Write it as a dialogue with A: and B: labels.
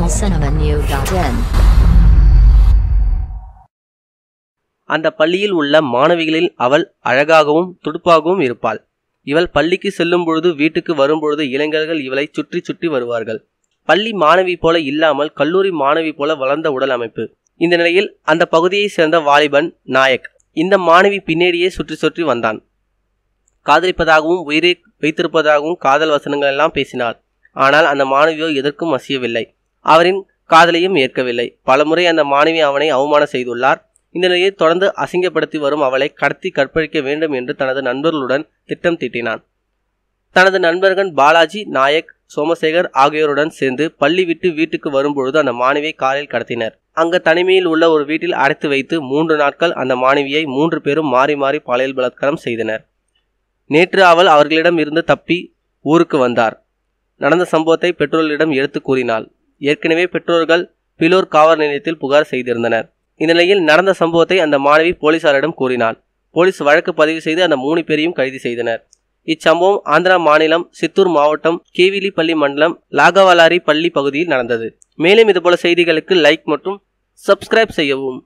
A: tamilcinemanew.in.
B: அந்த பள்ளியில் உள்ள மாணவிகளில் அவள் அழகாகவும் துடுப்பாகவும் இருப்பாள். இவள் பள்ளிக்கு செல்லும் பொழுது வீட்டுக்கு வரும்பொழுது இளைஞர்கள் இவளை சுற்றி சுற்றி வருவார்கள். பள்ளி மாணவி போல இல்லாமல் கல்லூரி மாணவி போல வளர்ந்த உடல் அமைப்பு. இந்த நிலையில் அந்த பகுதியை சேர்ந்த வாலிபன் நாயக் இந்த மாணவி பின்னேடியே சுற்றி சுற்றி வந்தான். காதலிப்பதாகவும் உயிரை வைத்திருப்பதாகவும் காதல் வசனங்கள் எல்லாம் பேசினாள். ஆனால் அந்த மாணவியோ எதற்கும் அசையவில்லை. அவரின் காதலையும் ஏற்கவில்லை. பலமுறை அந்த மாணவி அவனை அவமானம் செய்துள்ளார். இந்த நிலையில் தொடர்ந்து அசிங்கப்படுத்தி வரும் அவளை கடத்தி கற்பழிக்க வேண்டும் என்று தனது நண்பர்களுடன் திட்டம் தீட்டினான். தனது நண்பர்கள் பாலாஜி, நாயக், சோமசேகர் ஆகியோருடன் சேர்ந்து பள்ளி விட்டு வீட்டுக்கு வரும்பொழுது அந்த மாணவியை காரில் கடத்தினர். அங்கு தனிமையில் உள்ள ஒரு வீட்டில் அடைத்து வைத்து 3 நாட்கள் அந்த மாணவியை 3 பேரும் மாறி மாறி பாலியல் பலாத்காரம் செய்தனர். நேற்று அவள் அவர்களிடம் இருந்து தப்பி ஊருக்கு வந்தார். நடந்த சம்பவத்தை பெற்றோர்களிடம் எடுத்து கூறினாள். ஏற்கனவே பெற்றோர்கள் பிலோர் காவல் நிலையத்தில் புகார் செய்திருந்தனர். இந்நிலையில் நடந்த சம்பவத்தை அந்த மாணவி போலீசாரிடம் கூறினாள். போலீஸ் வழக்கு பதிவு செய்து அந்த 3 பேரையும் கைது செய்தனர். இச்சம்பவம் ஆந்திரா மாநிலம் சித்தூர் மாவட்டம் கேவிலிப்பள்ளி மண்டலம் லாகவலாரி பள்ளி பகுதியில் நடந்தது. மேலும் இதுபோல செய்திகளுக்கு லைக் மற்றும் சப்ஸ்கிரைப் செய்யவும்.